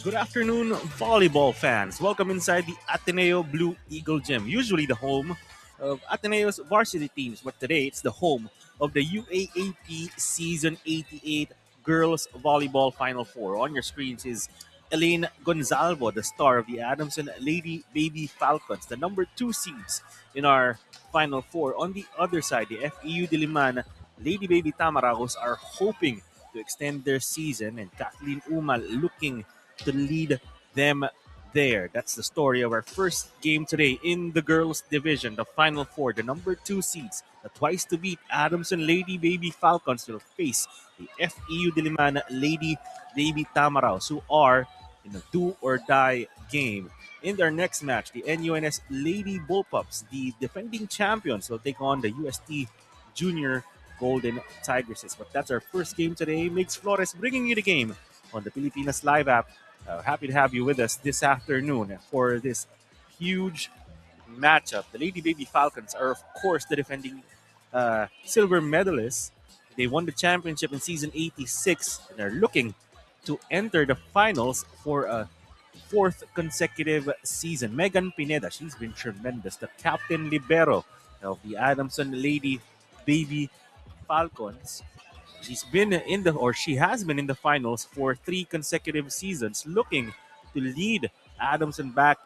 Good afternoon, volleyball fans. Welcome inside the Ateneo Blue Eagle Gym, usually the home of Ateneo's varsity teams, but today it's the home of the UAAP Season 88 Girls Volleyball Final Four. On your screens is Elaine Gonzalvo, the star of the Adamson Lady Baby Falcons, the number 2 seeds in our Final Four. On the other side, the FEU Diliman Lady Baby Tamaragos are hoping to extend their season, and Kathleen Umal looking to lead them there. That's the story of our first game today in the girls' division, the Final Four. The number 2 seeds, the twice to beat Adamson Lady Baby Falcons, will face the FEU Diliman Lady Baby Tamaraos, who are in a do or die game. In their next match, the NUNS Lady Bullpups, the defending champions, will take on the UST Junior Golden Tigresses. But that's our first game today. Mix Flores bringing you the game on the Pilipinas Live app. Happy to have you with us this afternoon for this huge matchup. The Lady Baby Falcons are, of course, the defending silver medalists. They won the championship in season 86 and are looking to enter the finals for a fourth consecutive season. Megan Pineda, she's been tremendous. The captain libero of the Adamson Lady Baby Falcons. She has been in the finals for 3 consecutive seasons, looking to lead Adamson back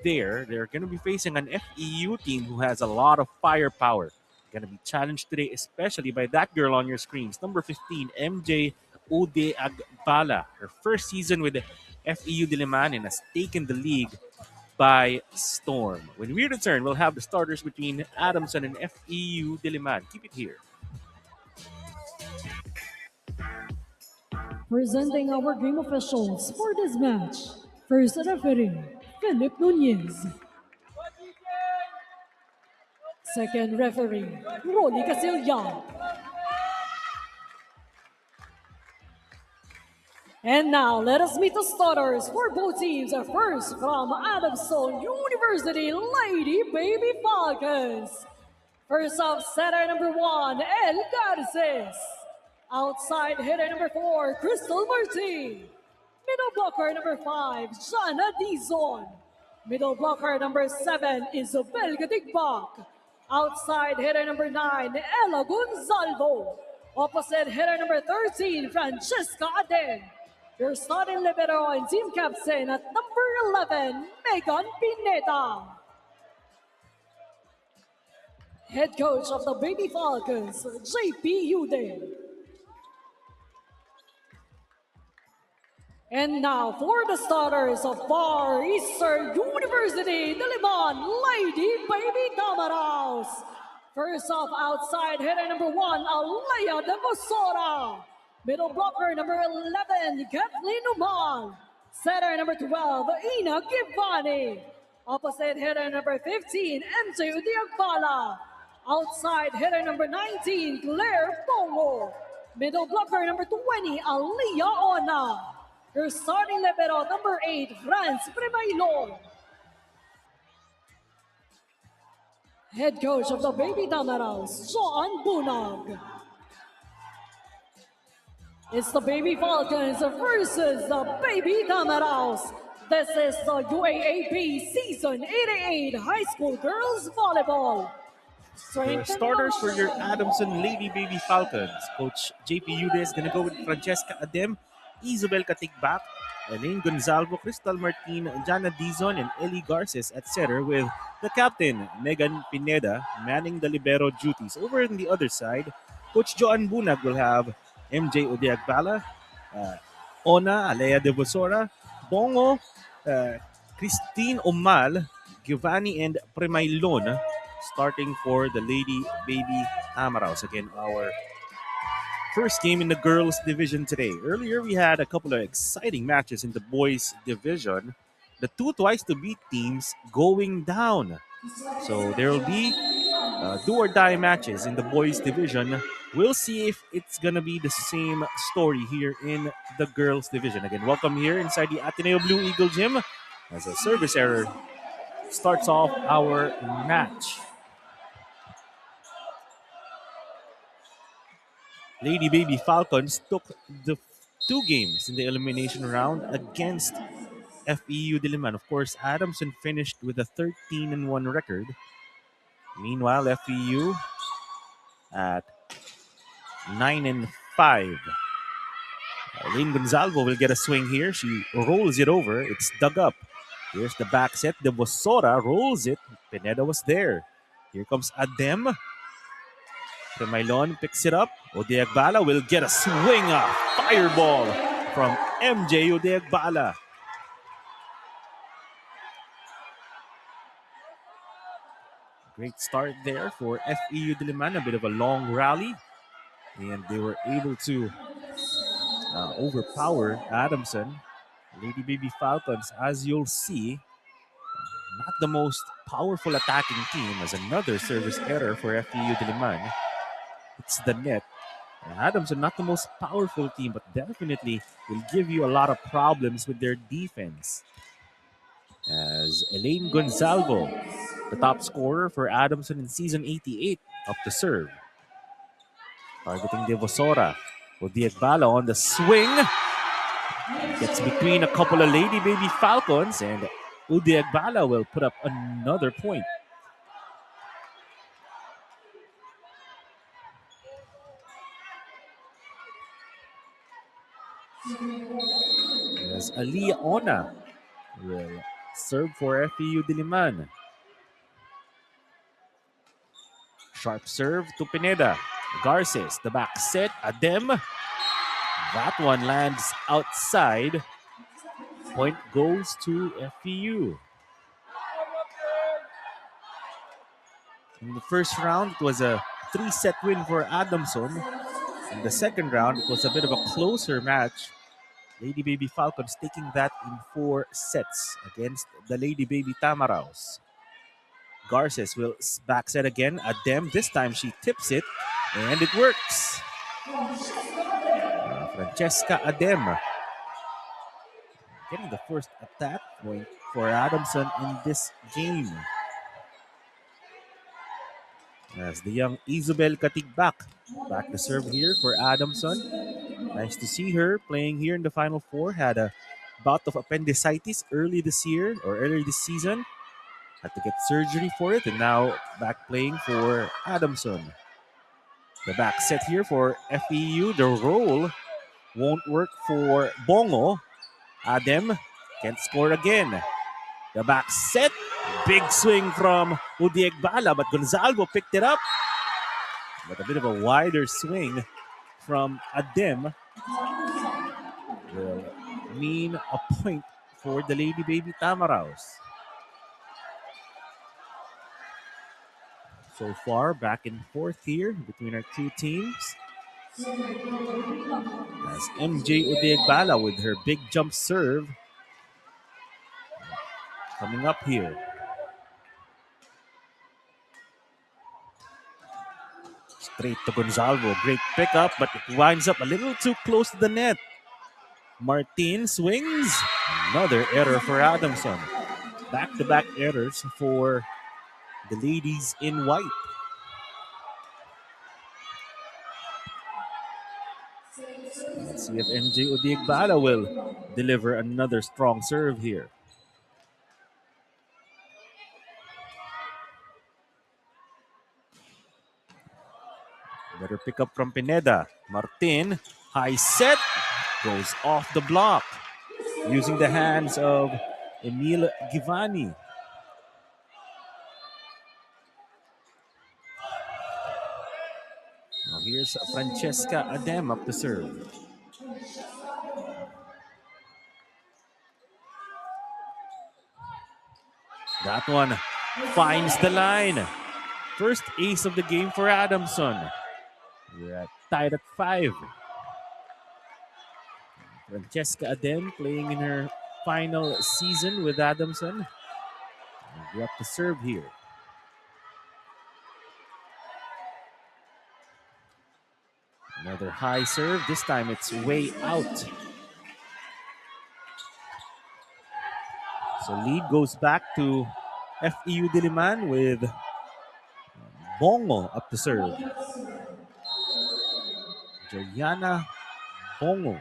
there. They're going to be facing an FEU team who has a lot of firepower. Going to be challenged today, especially by that girl on your screens, number 15, MJ Ude Agbala. Her first season with the FEU Diliman and has taken the league by storm. When we return, we'll have the starters between Adamson and FEU Diliman. Keep it here. Presenting our game officials for this match. First referee, Philip Nunez. Second referee, Rolly Casilla. And now, let us meet the starters for both teams. First, from Adamson University, Lady Baby Falcons. First off, setter number 1, El Garces. Outside hitter number 4, Crystal Martin. Middle blocker number 5, Jana Dizon. Middle blocker number 7, Isabel Gatigbak. Outside hitter number 9, Ella Gonzalvo. Opposite hitter number 13, Francesca Aden. Your starting libero and team captain at number 11, Megan Pineda. Head coach of the Baby Falcons, JP Ude. And now for the starters of Far Eastern University, Diliman Lady Baby Tamaraos. First off, outside hitter number 1, Alea de Bosora. Middle blocker number 11, Kathleen Umal. Setter number 12, Ina Givani. Opposite hitter number 15, MJ Udiagbala. Outside hitter number 19, Claire Pongo. Middle blocker number 20, Aliyah Ona. Your starting libero number 8, Franz Primailon. Head coach of the Baby Tamaraos, Joan Bunag. It's the Baby Falcons versus the Baby Tamaraos. This is the UAAP Season 88 High School Girls Volleyball. The starters for your Adamson Lady Baby Falcons. Coach JP Ude is going to go with Francesca Adem, Isabel Katigbak, Elaine Gonzalvo, Crystal Martin, Jana Dizon, and Ellie Garces at setter, with the captain, Megan Pineda, manning the libero duties. Over on the other side, Coach Joan Bunag will have MJ Udiagbala, Ona, Alea de Bosora, Bongo, Christine Omal, Giovanni, and Premailon starting for the Lady Baby Tamaraos. Again, our first game in the girls division today. Earlier, we had a couple of exciting matches in the boys division. The two twice to beat teams going down. So there will be do or die matches in the boys division. We'll see if it's going to be the same story here in the girls division. Again, welcome here inside the Ateneo Blue Eagle Gym as a service error starts off our match. Lady Baby Falcons took the two games in the elimination round against FEU Diliman. Of course, Adamson finished with a 13-1 record. Meanwhile, FEU at 9-5. Elaine Gonzalvo will get a swing here. She rolls it over. It's dug up. Here's the back set. De Bosora rolls it. Pineda was there. Here comes Adem. Premailon picks it up. Odeagbala will get a swing off. Fireball from MJ Odeagbala. Great start there for FEU Diliman. A bit of a long rally. And they were able to overpower Adamson. Lady Baby Falcons, as you'll see, not the most powerful attacking team, as another service error for FEU Diliman. It's the net. Adamson, not the most powerful team, but definitely will give you a lot of problems with their defense. As Elaine Gonzalvo, the top scorer for Adamson in season 88, up to serve. Targeting Devosora. Odeagbala on the swing. Gets between a couple of Lady Baby Falcons, and Odeagbala will put up another point. As Aliyah Ona will serve for FEU Diliman. Sharp serve to Pineda. Garces, the back set. Adem. That one lands outside. Point goes to FEU. In the first round, it was a 3-set win for Adamson. In the second round, it was a bit of a closer match. Lady Baby Falcons taking that in 4 sets against the Lady Baby Tamaraws. Garces will back set again. Adem, this time she tips it, and it works. Francesca Adem getting the first attack point for Adamson in this game. As the young Isabel Katigbak back to serve here for Adamson. Nice to see her playing here in the Final Four. Had a bout of appendicitis early this year or earlier this season. Had to get surgery for it, and now back playing for Adamson. The back set here for FEU. The roll won't work for Bongo. Adem can't score again. The back set. Big swing from Odeagbala, but Gonzalvo picked it up. But a bit of a wider swing from Adem will mean a point for the Lady Baby Tamaraws. So far, back and forth here between our two teams. As MJ Odeagbala with her big jump serve coming up here. Straight to Gonzalvo. Great pickup, but it winds up a little too close to the net. Martin swings. Another error for Adamson. Back-to-back errors for the ladies in white. Let's see if MJ Odeagbala will deliver another strong serve here. Better pick up from Pineda. Martin, high set, goes off the block. Using the hands of Emil Givani. Now here's Francesca Adem up to serve. That one finds the line. First ace of the game for Adamson. We're tied at 5. Francesca Adem playing in her final season with Adamson. We're up to serve here. Another high serve. This time it's way out. So lead goes back to FEU Diliman with Bongo up to serve. Juliana Bongo.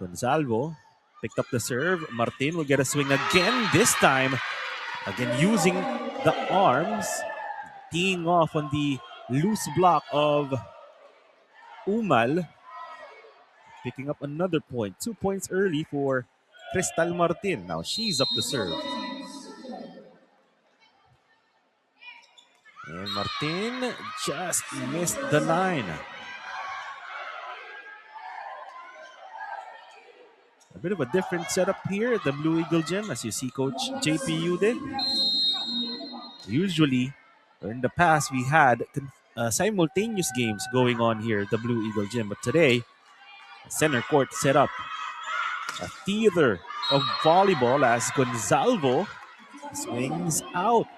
Gonzalo picked up the serve. Martin will get a swing again. This time, again using the arms, teeing off on the loose block of Umal. Picking up another point. 2 points early for Cristal Martin. Now she's up to serve. And Martin just missed the line. A bit of a different setup here at the Blue Eagle Gym, as you see Coach JPU did. Usually, in the past, we had simultaneous games going on here at the Blue Eagle Gym. But today, center court set up a theater of volleyball as Gonzalo swings out.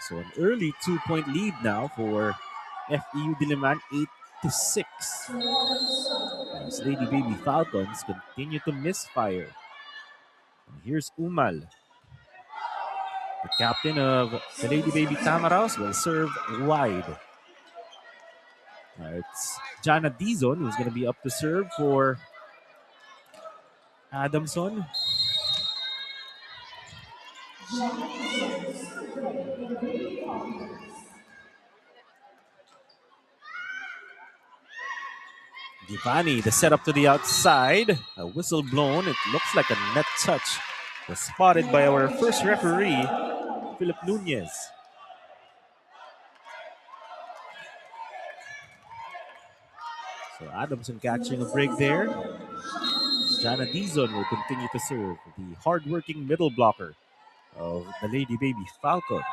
So an early 2-point lead now for FEU Diliman, 8-6. As Lady Baby Falcons continue to misfire. And here's Umal. The captain of the Lady Baby Tamaraws will serve wide. It's Jana Dizon who's going to be up to serve for Adamson. Givani, the setup to the outside. A whistle blown. It looks like a net touch. Was spotted by our first referee, Philip Nunez. So Adamson catching a break there. Jana Dizon will continue to serve, the hard-working middle blocker of the Lady Baby Falcons.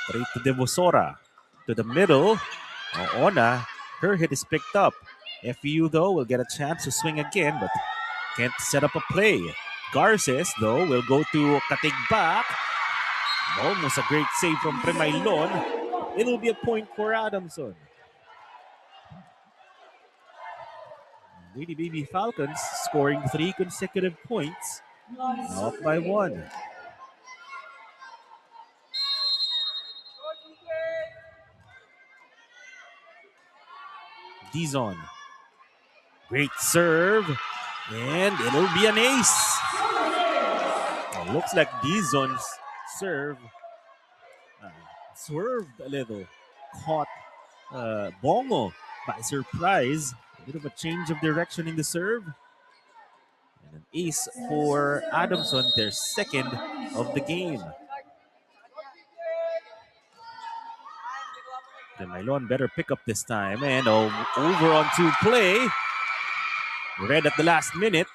Straight to Devosora. To the middle. Ona, her hit is picked up. FEU, though, will get a chance to swing again, but can't set up a play. Garces, though, will go to Katigbak. Almost a great save from Premailon. It'll be a point for Adamson. Lady Baby Falcons scoring 3 consecutive points. Up by 1. Dizon. Great serve. And it'll be an ace. It looks like Dizon's serve swerved a little. Caught Bongo by surprise. A bit of a change of direction in the serve. And an ace for Adamson, their second of the game. Milon better pick up this time. And over on 2 play. Red at the last minute.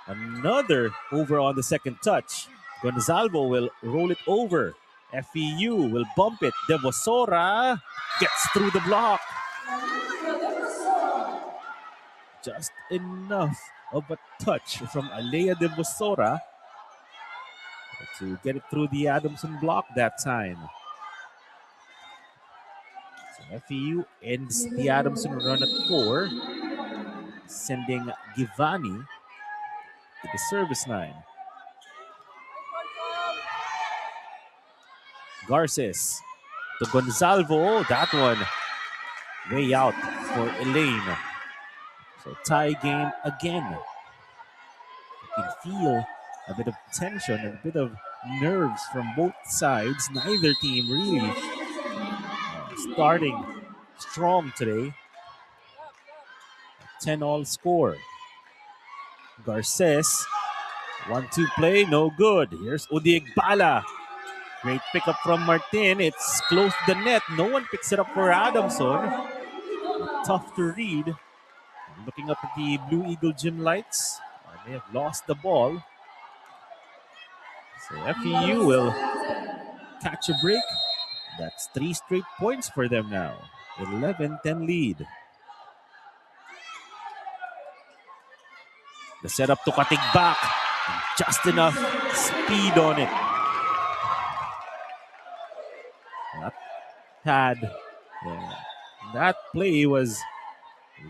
Another over on the second touch. Gonzalo will roll it over. FEU will bump it. Devosora gets through the block. Just enough of a touch from Alea Devosora to get it through the Adamson block that time. So FEU ends the Adamson run at 4, sending Givani to the service line. Garces to Gonzalo. That one way out for Elaine. So tie game again. You can feel a bit of tension and a bit of nerves from both sides. Neither team really starting strong today. 10-all score. Garces. 1-2 play, no good. Here's Udiegbala. Great pickup from Martin. It's close to the net. No one picks it up for Adamson. Tough to read. Looking up at the Blue Eagle gym lights. They have lost the ball. So FEU will catch a break. That's 3 straight points for them now. 11-10 lead. The setup to Katigbak. Just enough speed on it. That play was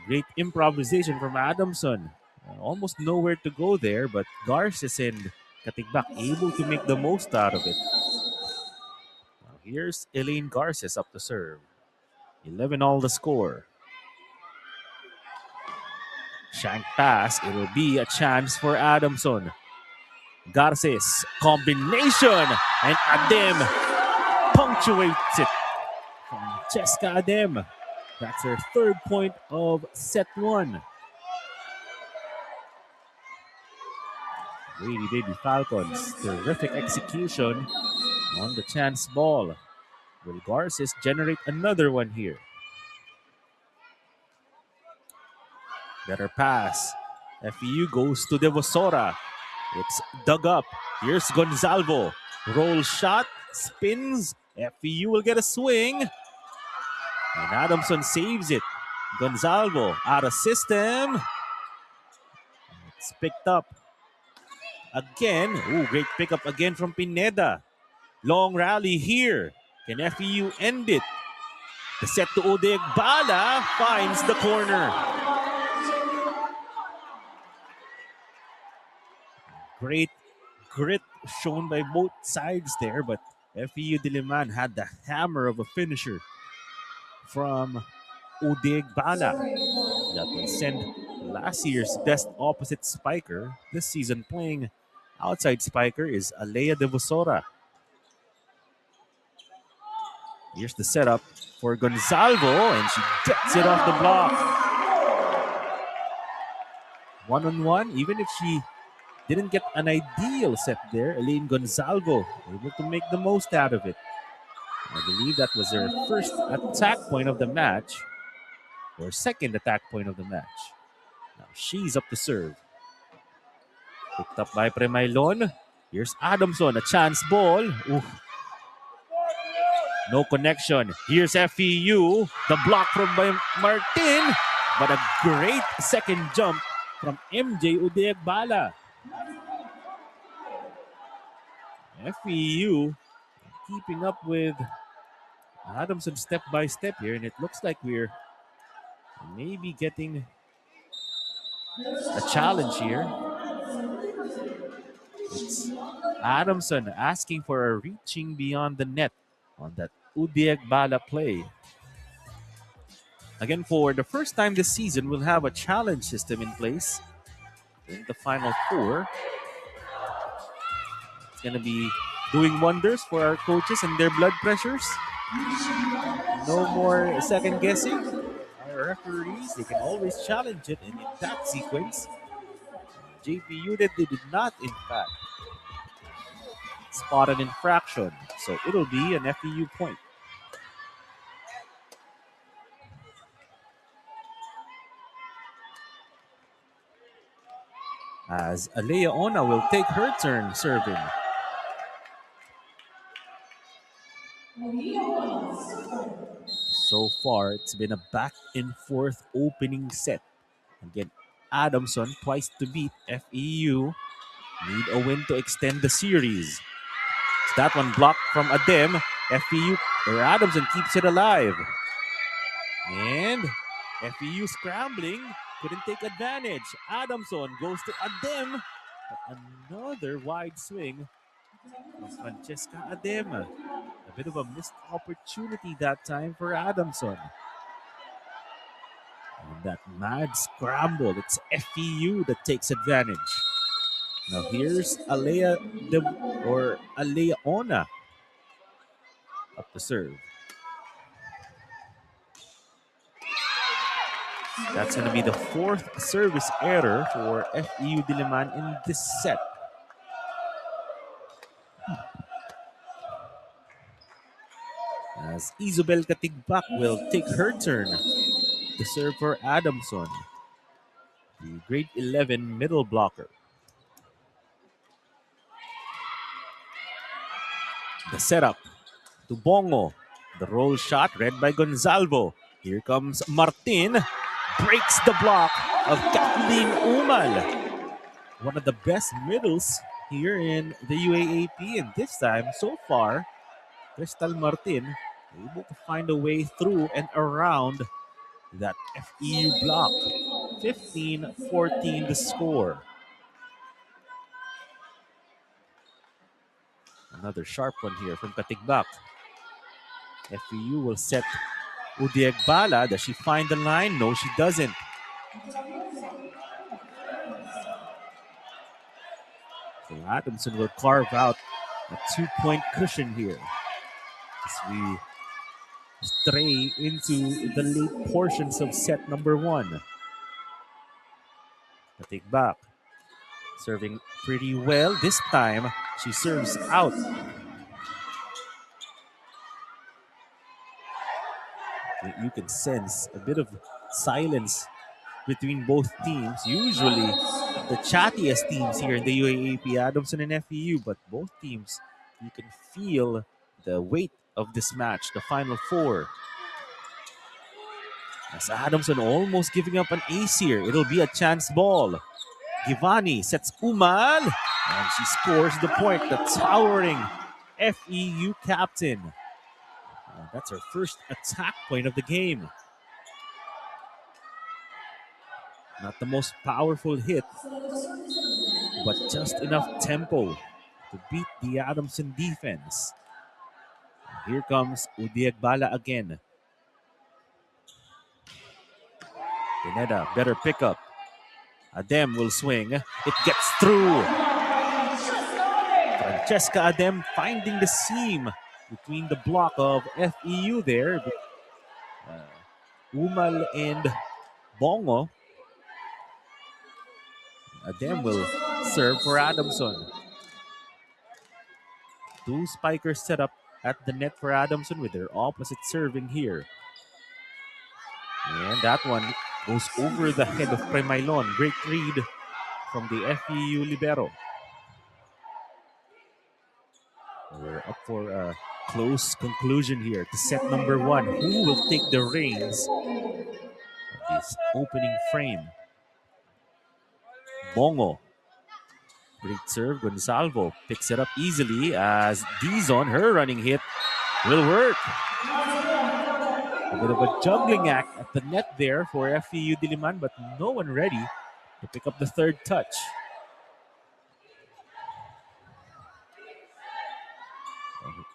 great improvisation from Adamson. Almost nowhere to go there, but Garces and Katigbak able to make the most out of it. Now here's Elaine Garces up to serve. 11-all the score. Shank pass. It'll be a chance for Adamson. Garces. Combination. And Adem punctuates it. Francesca Adem. That's her third point of set one. Lady Baby Falcons. Terrific execution on the chance ball. Will Garces generate another one here? Better pass. FEU goes to Devosora. It's dug up. Here's Gonzalvo. Roll shot. Spins. FEU will get a swing. And Adamson saves it. Gonzalvo out of system. It's picked up. Again. Ooh, great pickup again from Pineda. Long rally here. Can FEU end it? The set to Odeg Bala finds the corner. Great grit shown by both sides there, but FEU Diliman had the hammer of a finisher from Odeg Bala. That will send last year's best opposite spiker this season playing outside spiker is Alea Devosora. Here's the setup for Gonzalvo, and she gets it off the block. One-on-one, even if she didn't get an ideal set there, Elaine Gonzalvo able to make the most out of it. I believe that was her first attack point of the match, or second attack point of the match. Now she's up to serve. Picked up by Premailon. Here's Adamson, a chance ball. Ooh. No connection. Here's FEU. The block from Martin. But a great second jump from MJ Udeagbala. FEU keeping up with Adamson step by step here. And it looks like we're maybe getting a challenge here. It's Adamson asking for a reaching beyond the net on that Udeagbala play. Again, for the first time this season, we'll have a challenge system in place in the Final Four. It's going to be doing wonders for our coaches and their blood pressures. No more second guessing. Our referees, they can always challenge it, and in that sequence, JPU that they did not, in fact, spot an infraction. So it'll be an FEU point. As Alea Ona will take her turn serving. So far, it's been a back and forth opening set. Again, Adamson twice to beat FEU. Need a win to extend the series. It's that one blocked from Adem. FEU or Adamson keeps it alive. And FEU scrambling. Couldn't take advantage. Adamson goes to Adem. But another wide swing from Francesca Adem. A bit of a missed opportunity that time for Adamson. And that mad scramble, it's FEU that takes advantage. Now here's Alea Ona up to serve. That's going to be the fourth service error for FEU Diliman in this set. As Isabel Katigbak will take her turn to serve for Adamson, the grade 11 middle blocker. The setup to Bongo. The roll shot read by Gonzalvo. Here comes Martin. Breaks the block of Kathleen Umal. One of the best middles here in the UAAP. And this time, so far, Crystal Martin able to find a way through and around that FEU block. 15-14 the score. Another sharp one here from Katigbak. FEU will set Udeagbala. Does she find the line? No, she doesn't. So Adamson will carve out a 2-point cushion here as we stray into the late portions of set number 1. The take back. Serving pretty well. This time, she serves out. You can sense a bit of silence between both teams. Usually, the chattiest teams here in the UAAP, Adamson and FEU, but both teams, you can feel the weight of this match, the Final Four. As Adamson almost giving up an ace here, it'll be a chance ball. Givani sets Umal, and she scores the point, the towering FEU captain. That's her first attack point of the game. Not the most powerful hit, but just enough tempo to beat the Adamson defense. Here comes Udiegbala again. Pineda, better pickup. Adem will swing. It gets through. Francesca Adem finding the seam between the block of FEU there. Umal and Bongo. Adem will serve for Adamson. 2 spikers set up at the net for Adamson with their opposite serving here. And that one goes over the head of Premailon. Great read from the FEU libero. We're up for a close conclusion here to set number 1. Who will take the reins of this opening frame? Bongo. Great serve. Gonzalvo picks it up easily as Dizon, her running hit, will work. A bit of a juggling act at the net there for FEU Diliman, but no one ready to pick up the third touch.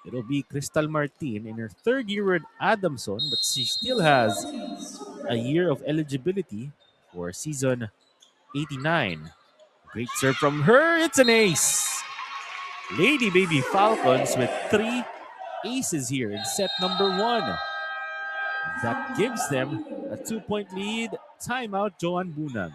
It'll be Crystal Martin in her 3rd year at Adamson, but she still has a year of eligibility for season 89. Great serve from her. It's an ace. Lady Baby Falcons with 3 aces here in set number 1. That gives them a 2-point lead. Timeout, Joan Bunag.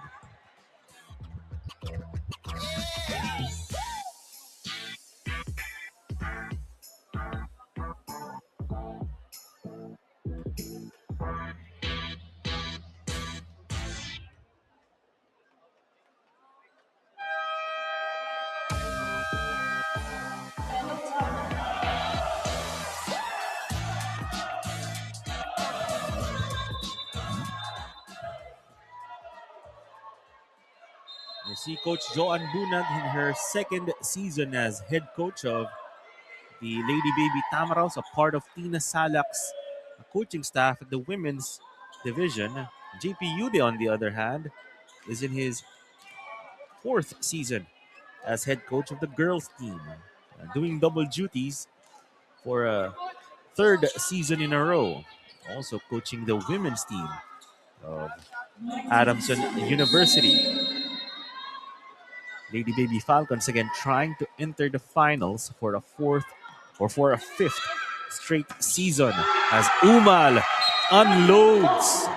You see Coach Joan Bunag in her 2nd season as head coach of the Lady Baby Tamaraws, a part of Tina Salak's coaching staff at the women's division. JP Ude, on the other hand, is in his 4th season as head coach of the girls team, doing double duties for a 3rd season in a row. Also coaching the women's team of Adamson University. Lady Baby Falcons again trying to enter the finals for a 5th straight season as Umal unloads.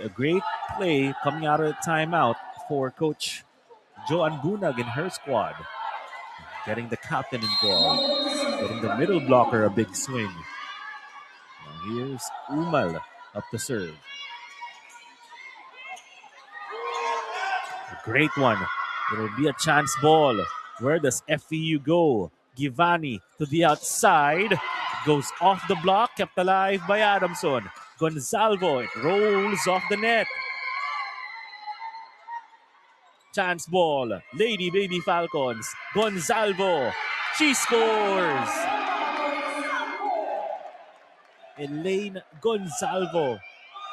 A great play coming out of the timeout for Coach Joan Bunag and her squad. Getting the captain involved. Getting the middle blocker a big swing. Now here's Umal up to serve. A great one. It'll be a chance ball. Where does FEU go? Givani to the outside. Goes off the block. Kept alive by Adamson. Gonzalvo. It rolls off the net. Chance ball. Lady Baby Falcons. Gonzalvo. She scores. Elaine Gonzalvo.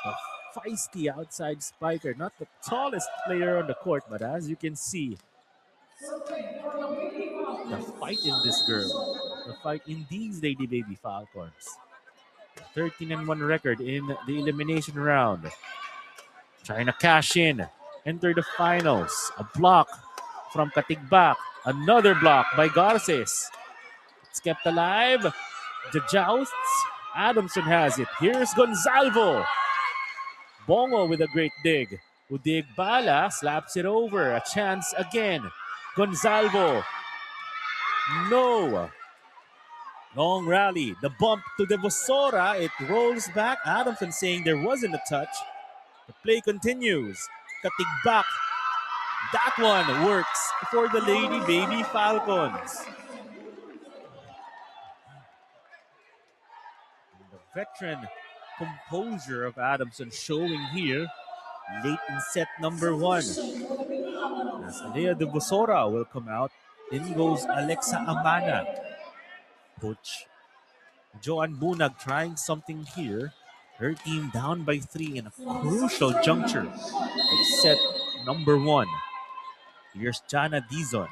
A feisty outside spiker. Not the tallest player on the court, but as you can see, the fight in this girl. The fight in these Lady Baby Falcons. 13-1 record in the elimination round. Trying to cash in. enter the finals. A block from Katigbak. Another block by Garces. It's kept alive. The jousts. Adamson has it. Here's Gonzalvo. Bongo with a great dig. Udigbala slaps it over. A chance again. Gonzalvo. No. Long rally. The bump to the Vosora. It rolls back. Adamson saying there wasn't a touch. The play continues. Katigbak. That one works for the Lady Baby Falcons. The veteran composure of Adamson showing here late in set number one. As Alea de Bosora will come out, in goes Alexa Amana. Coach Joan Bunag trying something here. Her team down by 3 in a crucial juncture of set number one. Here's Jana Dizon.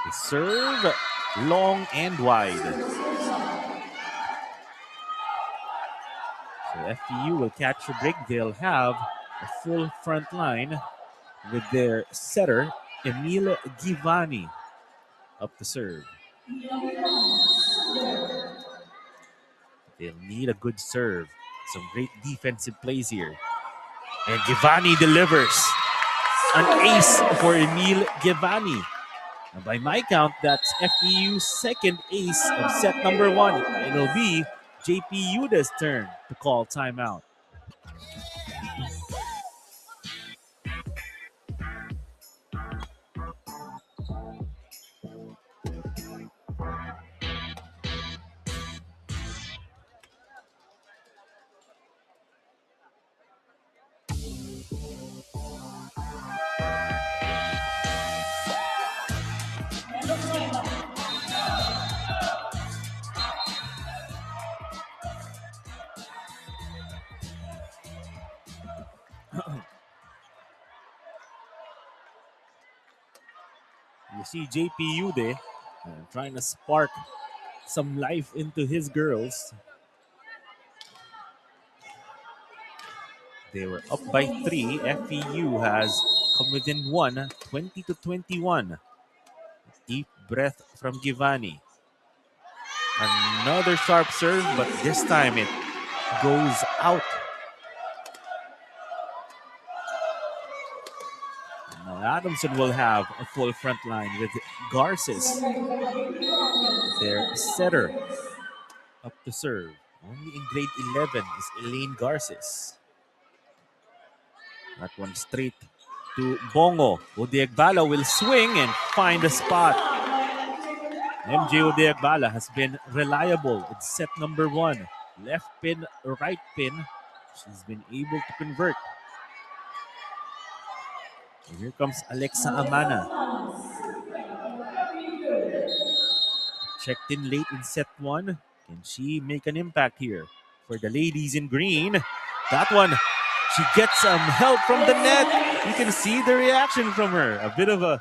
The serve long and wide. So FEU will catch a break. They'll have a full front line with their setter, Emile Givani, up the serve. They'll need a good serve. Some great defensive plays here. And Givani delivers. An ace for Emile Givani. And by my count, that's FEU's second ace of set number one. It'll be JP Yuda's turn to call timeout. You see JP Yude trying to spark some life into his girls. They were up by 3. FEU has come within 1, 20-21. Deep breath from Givani. Another sharp serve, but this time it goes out. Now Adamson will have a full front line with Garces, their setter, up to serve. Only in grade 11 is Elaine Garces. That one straight to Bongo. Odiegbala will swing and find a spot. MJ Odiegbala has been reliable in set number one. Left pin, right pin. She's been able to convert. And here comes Alexa Amana. Checked in late in set one. Can she make an impact here? For the ladies in green. That one, she gets some help from the net. You can see the reaction from her. A bit of a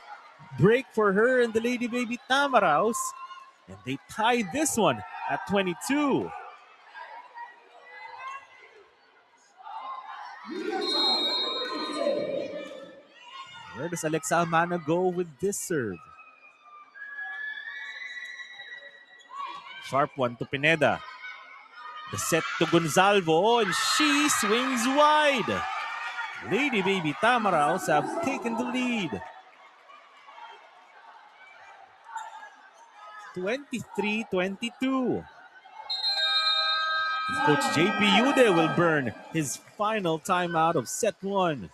break for her and the Lady Baby Tamaraos. And they tied this one at 22. Where does Alexa Amana go with this serve? Sharp one to Pineda. The set to Gonzalvo, and she swings wide. Lady Baby Tamaraos have taken the lead. 23-22. Coach JP Yude will burn his final timeout of set one.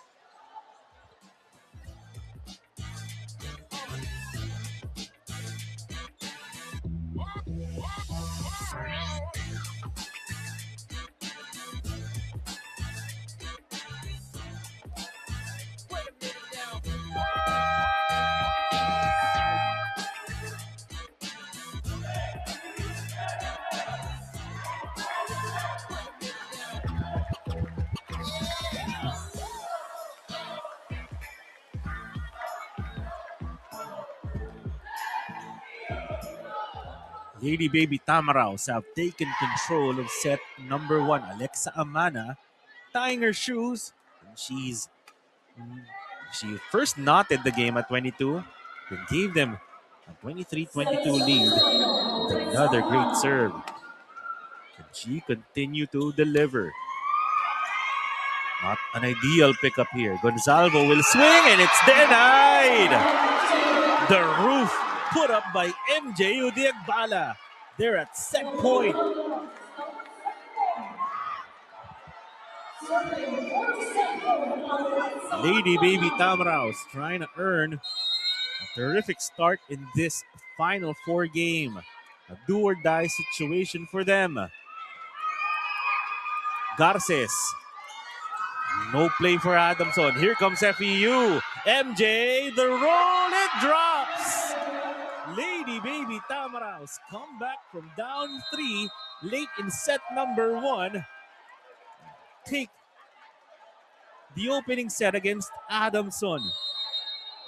Lady Baby Tamaraos have taken control of set number one. Alexa Amana tying her shoes. And she first knotted the game at 22, then gave them a 23-22 lead with another great serve. Can she continue to deliver? Not an ideal pickup here. Gonzalvo will swing and it's denied. The roof put up by MJ Udiagbala. They're at set point. Lady Baby Tamaraos trying to earn a terrific start in this Final Four game. A do or die situation for them. Garces. No play for Adamson. Here comes FEU. MJ, the roll, it drops. Lady Baby Tamaraos come back from down 3 late in set number 1. Take the opening set against Adamson.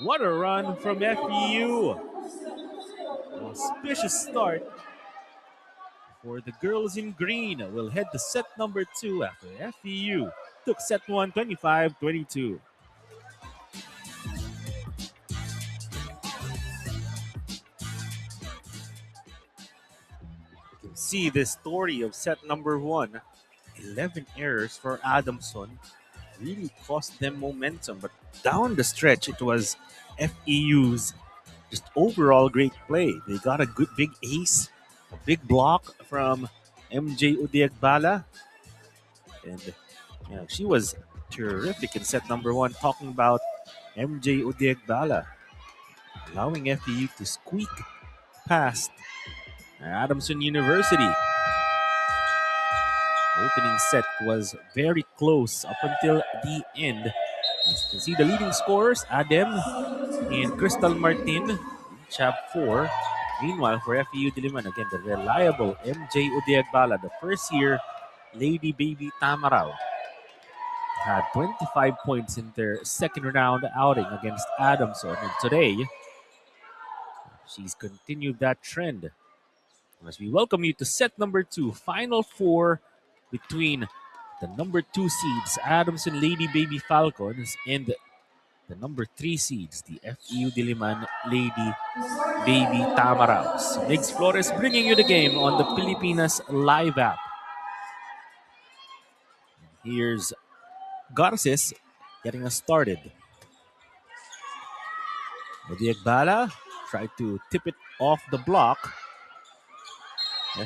What a run from FEU. Auspicious start for the girls in green. We'll head to set number 2 after FEU took set 1 25-22. You can see the story of set number 1. 11 errors for Adamson really cost them momentum, but down the stretch it was FEU's just overall great play. They got a good big ace, a big block from MJ Udiagbala, and she was terrific in set number 1. Talking about MJ Udiagbala, allowing FEU to squeak past Adamson University. Opening set was very close up until the end. As you can see the leading scorers, Adem and Crystal Martin, each have 4. Meanwhile, for FEU Diliman, again, the reliable MJ Udiagbala, the first-year Lady Baby Tamarao, had 25 points in their second-round outing against Adamson. And today, she's continued that trend. As we welcome you to set number 2, Final Four between the number 2 seeds, Adamson Lady Baby Falcons, and the number 3 seeds, the FEU Diliman Lady Baby Tamaraos. Migs Flores bringing you the game on the Pilipinas Live app. Here's Garces getting us started. Udiagbala tried to tip it off the block.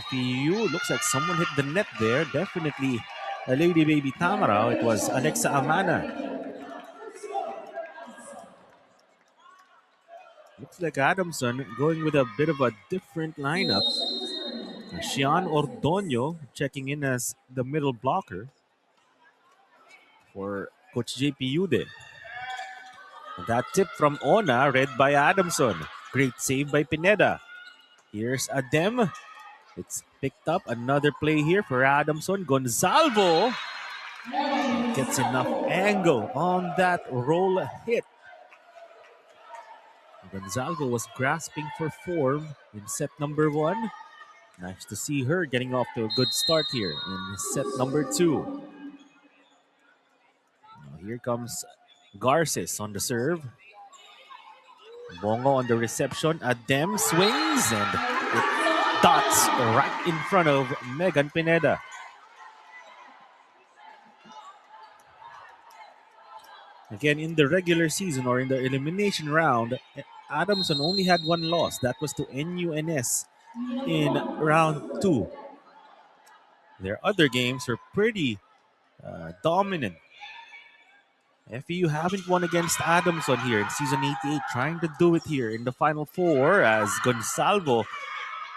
FEU looks like someone hit the net there. Definitely a Lady Baby Tamarao. It was Alexa Amana. Looks like Adamson going with a bit of a different lineup. Xian Ordoño checking in as the middle blocker for Coach JP Yude. That tip from Ona read by Adamson. Great save by Pineda. Here's Adem. It's picked up. Another play here for Adamson. Gonzalvo gets enough angle on that roll hit. Gonzalvo was grasping for form in set number 1. Nice to see her getting off to a good start here in set number 2. Now here comes Garces on the serve. Bongo on the reception. Adem swings and it dots right in front of Megan Pineda. Again, in the regular season or in the elimination round, Adamson only had 1 loss. That was to NUNS in round 2. Their other games were pretty dominant. FEU haven't won against Adamson here in season 88, trying to do it here in the Final Four as Gonzalvo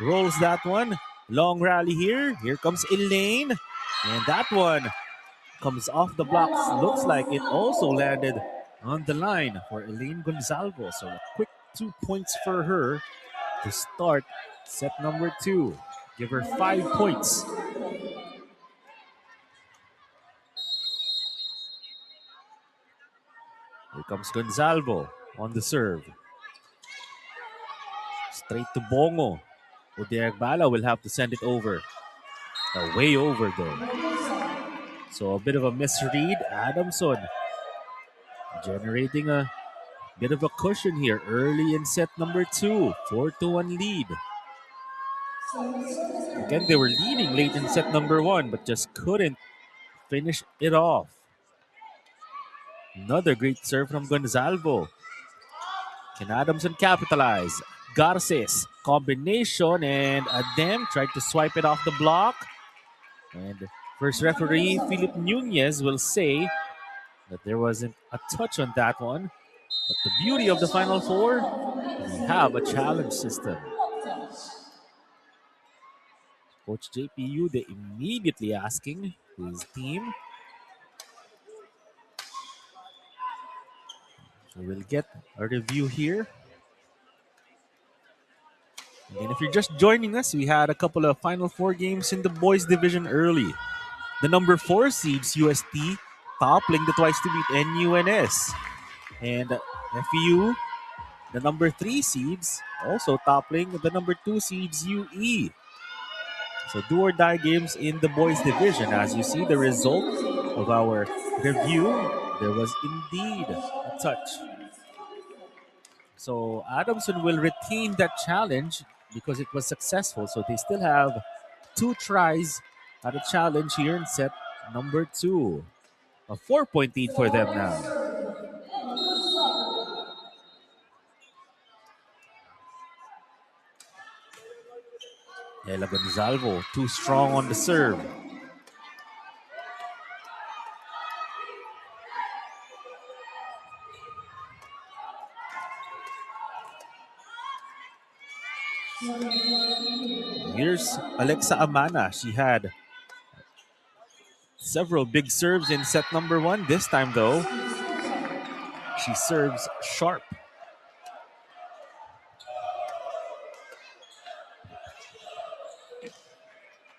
rolls that one. Long rally here. Here comes Elaine. And that one comes off the blocks. Looks like it also landed on the line for Elaine Gonzalvo. So a quick 2 points for her to start set number 2. Give her 5 points. Here comes Gonzalvo on the serve. Straight to Bongo. Udiagbala will have to send it over. Way over though. So a bit of a misread. Adamson generating a bit of a cushion here early in set number 2. 4-1 lead. Again, they were leading late in set number 1, but just couldn't finish it off. Another great serve from Gonzalvo. Can Adamson capitalize? Garces, combination, and Adem tried to swipe it off the block. And first referee, Philip Nunez, will say that there wasn't a touch on that one. But the beauty of the Final Four, we have a challenge system. Coach JPU, they immediately asking his team. So we'll get a review here. And if you're just joining us, we had a couple of Final Four games in the boys division early. The number 4 seeds, UST, toppling the twice to beat NUNS. And FEU, the number 3 seeds, also toppling the number 2 seeds, UE. So do or die games in the boys division. As you see the result of our review, there was indeed a touch. So Adamson will retain that challenge because it was successful. So they still have 2 tries at a challenge here in set number 2. A 4-point lead for them now. Ella Gonzalvo, too strong on the serve. Here's Alexa Amana. She had several big serves in set number 1. This time, though, she serves sharp.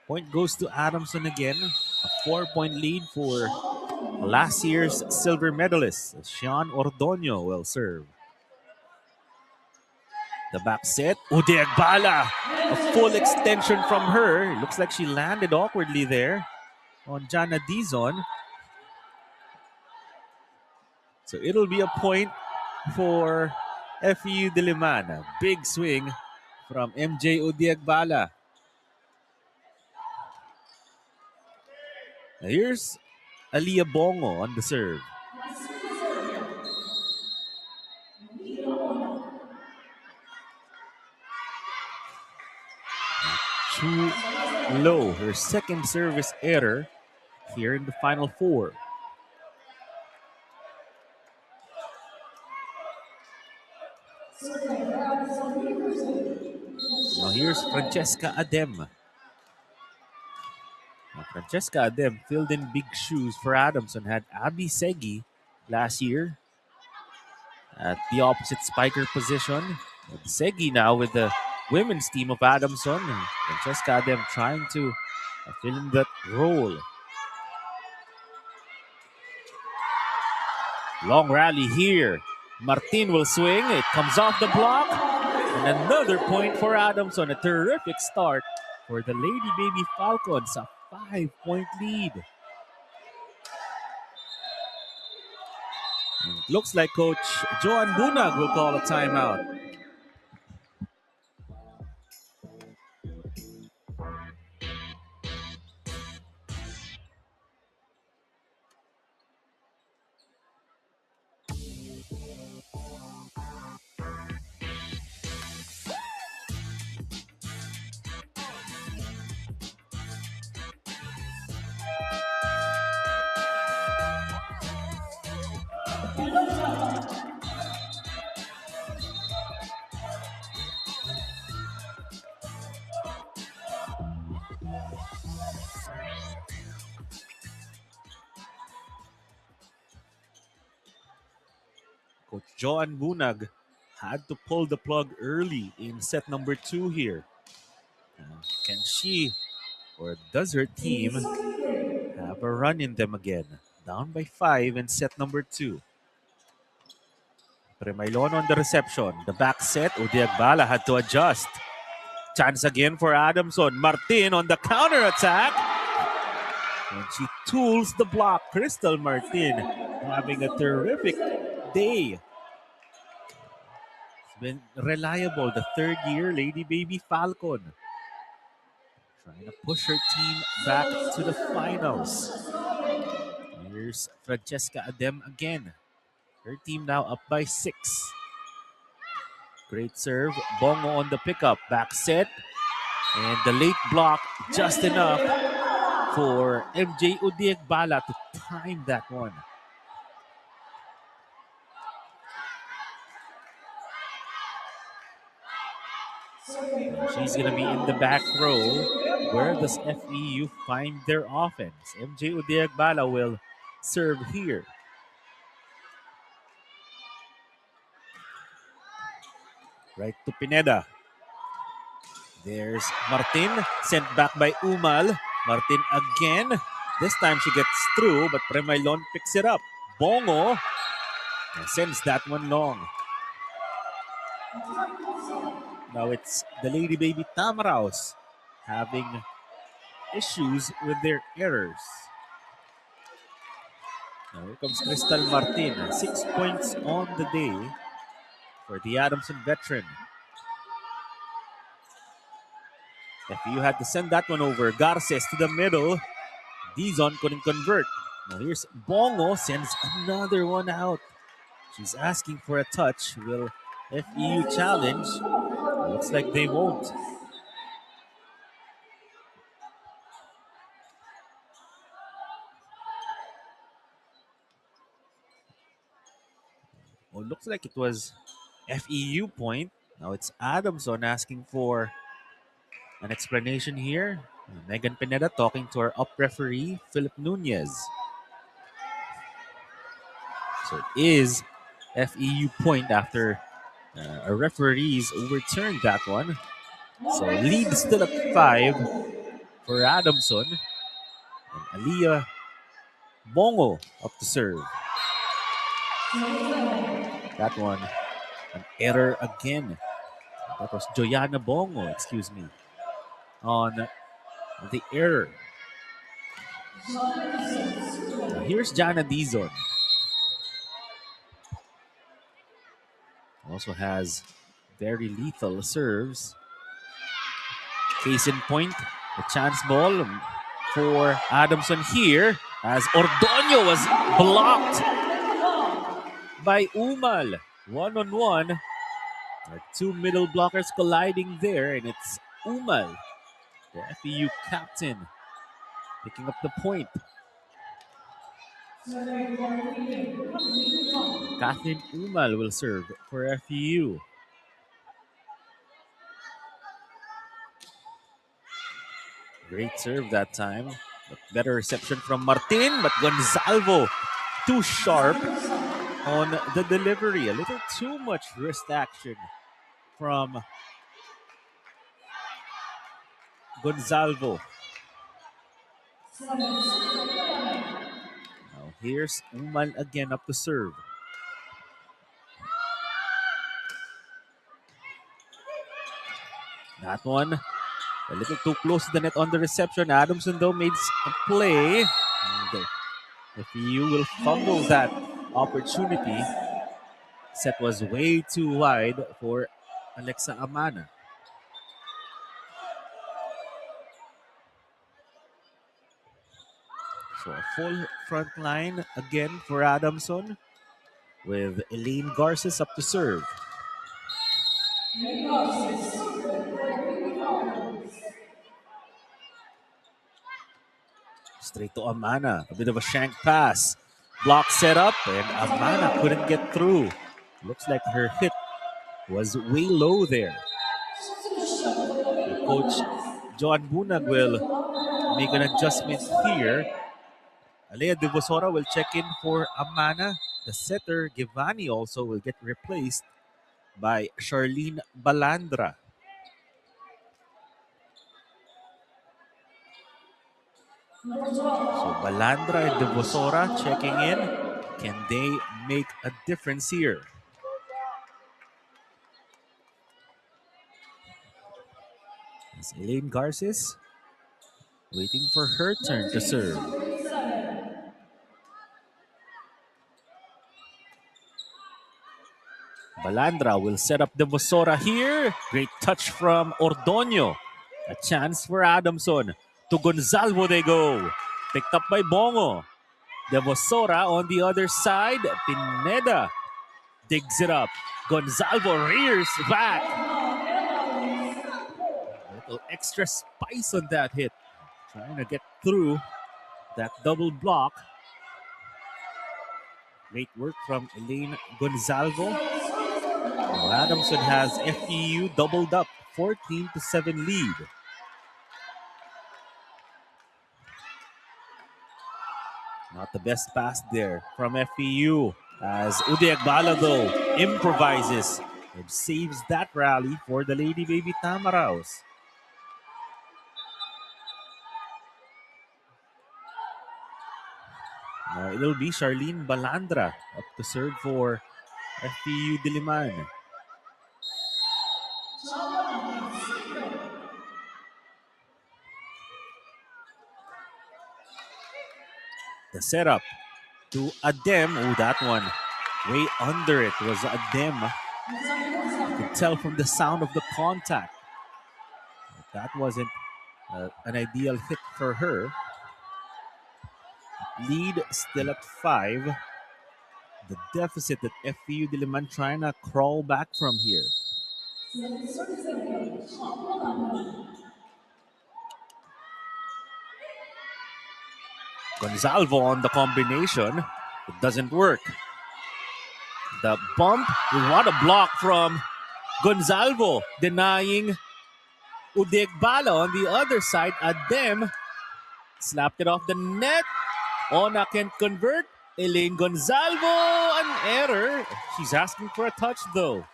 Point goes to Adamson again. A 4-point lead for last year's silver medalist. Sean Ordonio will serve. The back set. Udeagbala. A full extension from her. It looks like she landed awkwardly there on Jana Dizon. So it'll be a point for FEU Diliman. Big swing from MJ Udeagbala. Here's Aliyah Bongo on the serve. Too low. Her second service error here in the Final Four. Now here's Francesca Adem. Now Francesca Adem filled in big shoes for Adamson. Had Abby Segi last year at the opposite spiker position. And Segi now with the women's team of Adamson. And Francesca Adem trying to fill in that role. Long rally here. Martin will swing. It comes off the block. And another point for Adamson. A terrific start for the Lady Baby Falcons. A 5-point lead. And looks like Coach Joan Bunag will call a timeout. Coach Joan Bunag had to pull the plug early in set number 2 here. Can she or does her team have a run in them again? Down by 5 in set number 2. Premailon on the reception. The back set, Udeagbala had to adjust. Chance again for Adamson. Martin on the counter attack. And she tools the block. Crystal Martin having a terrific day. It's been reliable. The third year Lady Baby Falcon. Trying to push her team back to the finals. Here's Francesca Adem again. Her team now up by 6. Great serve. Bongo on the pickup. Back set. And the late block just enough for MJ Udiagbala to time that one. She's going to be in the back row. Where does FEU find their offense? MJ Udiagbala will serve here. Right to Pineda. There's Martin, sent back by Umal. Martin again. This time she gets through, but Premailon picks it up. Bongo sends that one long. Now it's the Lady Baby Tamaraos having issues with their errors. Now here comes Crystal Martin. 6 points on the day for the Adamson veteran. If you had to send that one over, Garces to the middle. Dizon couldn't convert. Now here's Bongo, sends another one out. She's asking for a touch. Will FEU challenge? Looks like they won't. Well, looks like it was FEU point. Now it's Adamson asking for an explanation here. Megan Pineda talking to our up referee, Philip Nunez. So it is FEU point after our referees overturned that one. So lead still at 5 for Adamson. And Aliyah Bongo up to serve. That one, an error again. That was Joyanna Bongo, excuse me, on the error. Now here's Jana Dizon. Also has very lethal serves. Case in point, the chance ball for Adamson here as Ordonio was blocked by Umal. One-on-one. Our two middle blockers colliding there, and it's Umal, the FEU captain, picking up the point. Kathleen Umal will serve for FEU. Great serve that time. But better reception from Martin, but Gonzalvo too sharp on the delivery. A little too much wrist action from Gonzalvo. Now here's Umal again up to serve. That one a little too close to the net on the reception. Adamson though made a play. If you will fumble that opportunity, set was way too wide for Alexa Amana. So a full front line again for Adamson with Elaine Garces up to serve. Straight to Amana. A bit of a shank pass. Block set up and Amana couldn't get through. Looks like her hit was way low there. Coach John Bunag will make an adjustment here. Alea Devosora will check in for Amana. The setter, Givani, also will get replaced by Charlene Balandra. So Balandra and Devosora checking in. Can they make a difference here? It's Elaine Garces waiting for her turn to serve. Balandra will set up Devosora here. Great touch from Ordoño. A chance for Adamson. To Gonzalvo they go. Picked up by Bongo. Devosora on the other side. Pineda digs it up. Gonzalvo rears back. A little extra spice on that hit. Trying to get through that double block. Great work from Elaine Gonzalvo. Well, Adamson has FEU doubled up. 14-7 lead. Not the best pass there from FEU as Udeagbala though improvises and saves that rally for the Lady Baby Tamaraos. Now it'll be Charlene Balandra up to serve for FEU Diliman. The setup to Adem. Oh, that one way under it was Adem. You could tell from the sound of the contact. But that wasn't an ideal hit for her. Lead still at 5. The deficit that FEU Diliman trying to crawl back from here. Gonzalvo on the combination. It doesn't work. The bump. What a block from Gonzalvo. Denying Udeagbala on the other side. Adem slapped it off the net. Ona can convert. Elaine Gonzalvo, an error. She's asking for a touch though.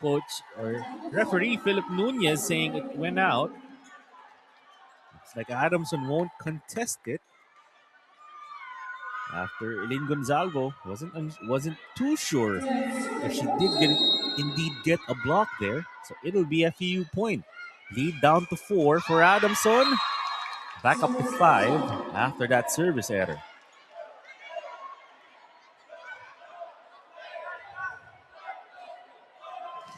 Coach or referee Philip Nunez saying it went out. Looks like Adamson won't contest it. After Elaine Gonzalvo wasn't too sure if she did indeed get a block there. So it'll be a FEU point. Lead down to 4 for Adamson. Back up to 5 after that service error.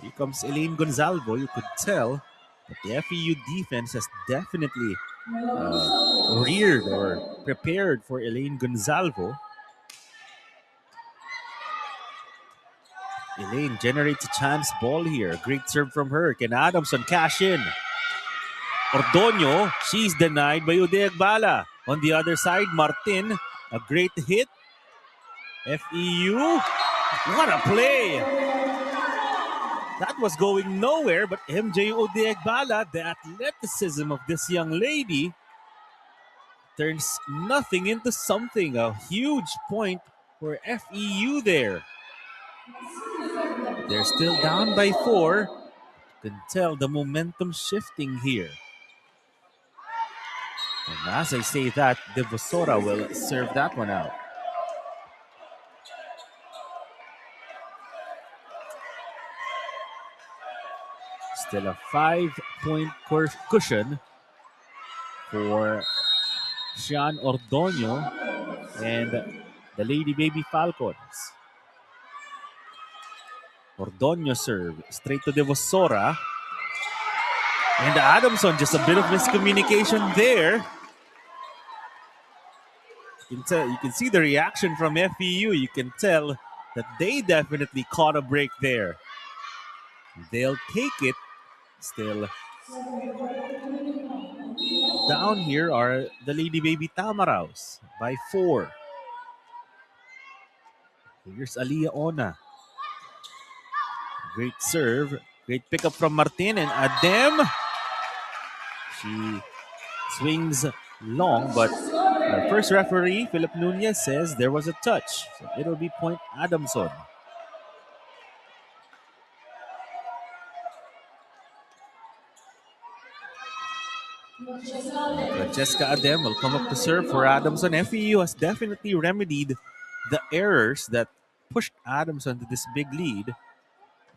Here comes Elaine Gonzalvo. You could tell that the FEU defense has definitely reared or prepared for Elaine Gonzalvo. Elaine generates a chance ball here. Great serve from her. Can Adamson cash in? Ordoño, she's denied by Udeagbala. On the other side, Martin, a great hit. FEU, what a play! That was going nowhere, but MJ Udeagbala, the athleticism of this young lady, turns nothing into something. A huge point for FEU there. They're still down by 4. You can tell the momentum shifting here. And as I say that, Devosora will serve that one out. Still a 5-point cushion for Sean Ordoño and the Lady Baby Falcons. Ordoño serve straight to Devosora. And Adamson, just a bit of miscommunication there. You can see the reaction from FEU. You can tell that they definitely caught a break there. They'll take it. Still down here are the Lady Baby Tamaraos by 4. Here's Aliyah Ona. Great serve. Great pickup from Martin and Adem. She swings long, but our first referee, Philip Nunez, says there was a touch. So it'll be point Adamson. Francesca Adem will come up to serve for Adamson. FEU has definitely remedied the errors that pushed Adamson to this big lead.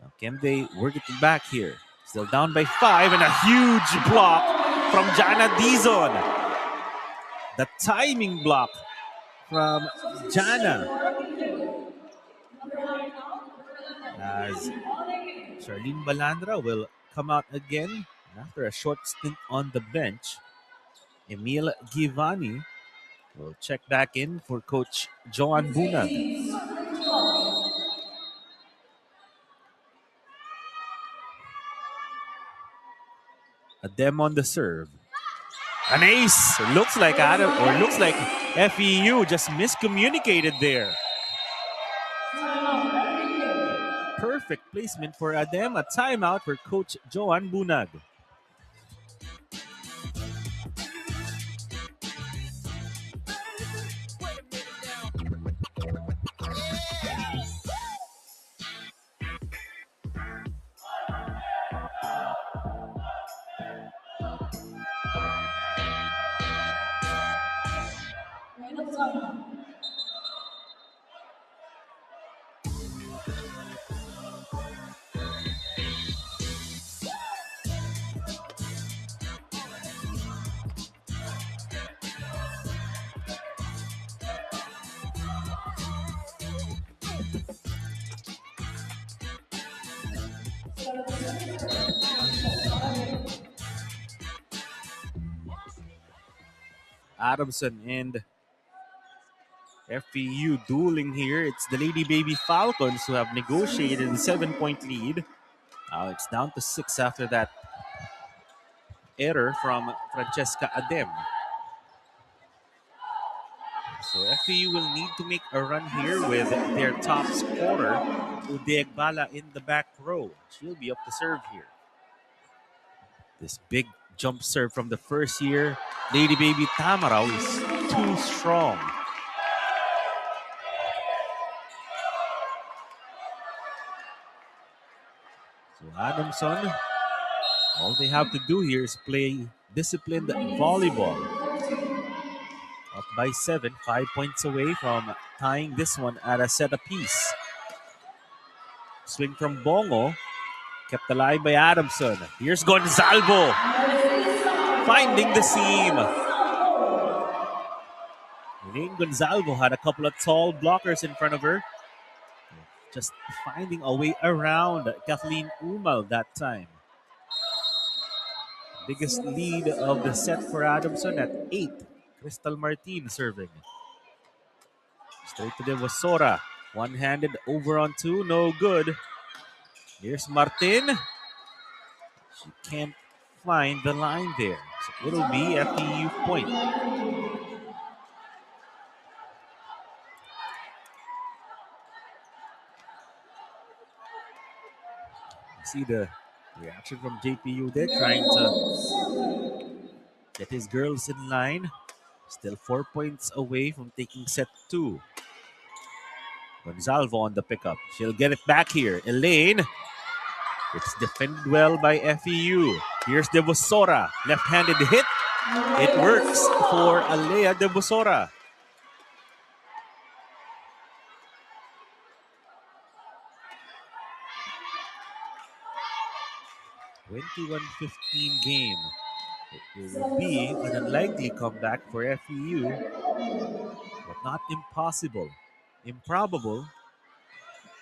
Now, can they work it back here? Still down by 5 and a huge block from Jana Dizon. The timing block from Jana. as Charlene Balandra will come out again. And after a short stint on the bench, Emil Givani will check back in for Coach Joan Bunag. Adem on the serve. An ace. Looks like FEU just miscommunicated there. Perfect placement for Adem. A timeout for Coach Joan Bunag. Adamson and FEU dueling here. It's the Lady Baby Falcons who have negotiated the 7-point lead. Now it's down to 6 after that error from Francesca Adem. So FEU will need to make a run here with their top scorer, Udegbala, in the back row. She'll be up to serve here. This big jump serve from the first year, Lady Baby Tamarao, is too strong. So Adamson, all they have to do here is play disciplined volleyball. Up by 7, 5 points away from tying this one at a set apiece. Swing from Bongo, kept alive by Adamson. Here's Gonzalvo, finding the seam. Elaine Gonzalvo had a couple of tall blockers in front of her. Just finding a way around Kathleen Umal that time. Biggest lead of the set for Adamson at 8. Crystal Martin serving. Straight to Devosora. One-handed over on 2. No good. Here's Martin. She can't find the line there. So it'll be FEU point. See the reaction from JPU there, trying to get his girls in line. Still 4 points away from taking set 2. Gonzalvo on the pickup. She'll get it back here. Elaine. It's defended well by FEU. Here's Devosora. Left-handed hit. It works for Alea Devosora. (21-15) game. It will be an unlikely comeback for FEU, but not impossible. Improbable.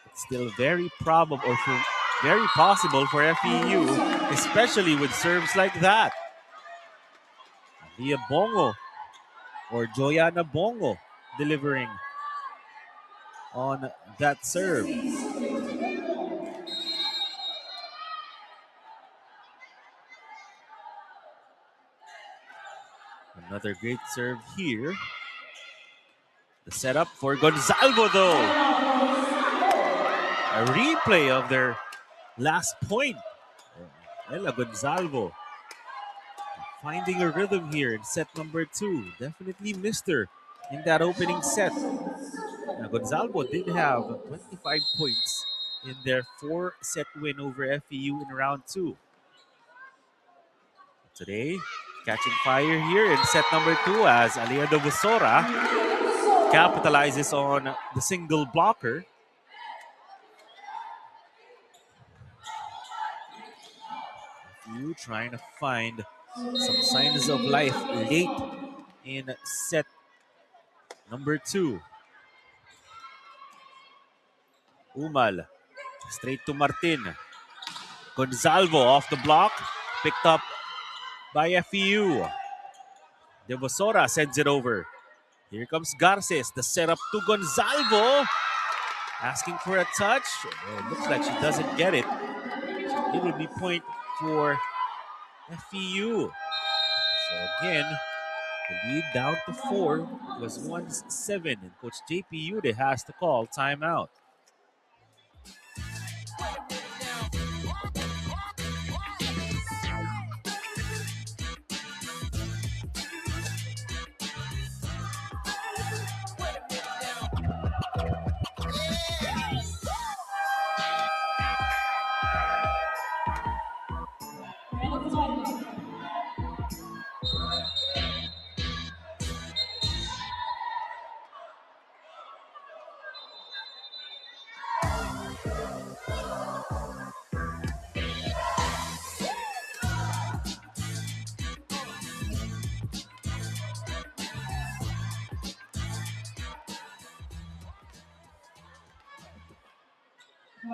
It's still very probable or very possible for FEU, especially with serves like that. Via Bongo or Joyanna Bongo delivering on that serve. Another great serve here. The setup for Gonzalvo, though. A replay of their last point. Ella Gonzalvo finding a rhythm here in set number 2. Definitely missed her in that opening set. Now, Gonzalvo did have 25 points in their 4-set win over FEU in round 2. Today, catching fire here in set number 2 as Alea Devosora capitalizes on the single blocker. FEU trying to find some signs of life late in set number 2. Umal Straight to Martin. Gonzalvo off the block. Picked up by FEU. Devosora sends it over. Here comes Garces. The setup to Gonzalvo. Asking for a touch. It looks like she doesn't get it. It will be point for FEU. So again, the lead down to 4. It was 1-7. And Coach JP Ude has to call timeout.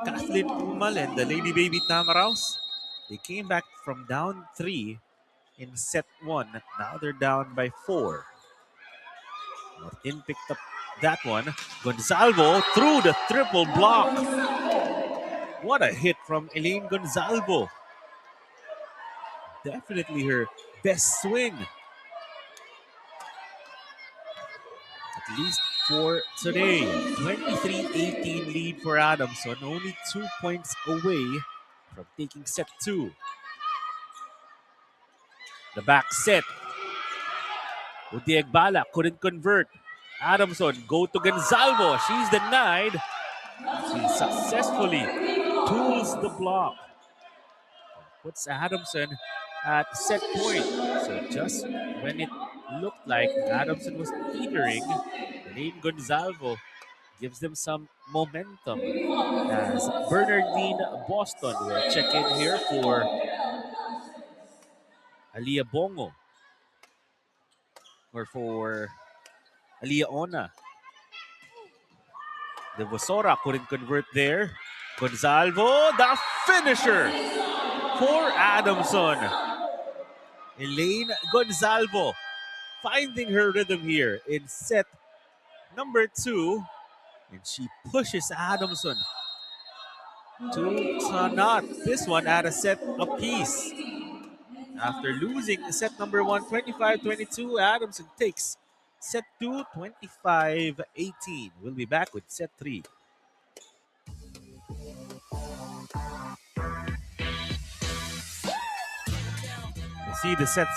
Kathleen Umal and the Lady Baby Tamaraws, they came back from down 3 in set 1. Now they're down by 4. Martin picked up that one. Gonzalvo through the triple block. What a hit from Elaine Gonzalvo. Definitely her best swing. At least for today. 23-18 lead for Adamson. Only 2 points away from taking set 2. The back set. Udiegbala couldn't convert. Adamson go to Gonzalvo. She's denied. She successfully tools the block. Puts Adamson at set point. So just when it looked like Adamson was teetering, Elaine Gonzalvo gives them some momentum as Bernardine Boston will check in here for Aliyah Bongo or for Aliyah Ona. Devosora couldn't convert there. Gonzalvo, the finisher for Adamson. Elaine Gonzalvo finding her rhythm here in set number 2. And she pushes Adamson to not this one at a set apiece. After losing set number 1, 25-22, Adamson takes set 2, 25-18. We'll be back with set 3. You see the set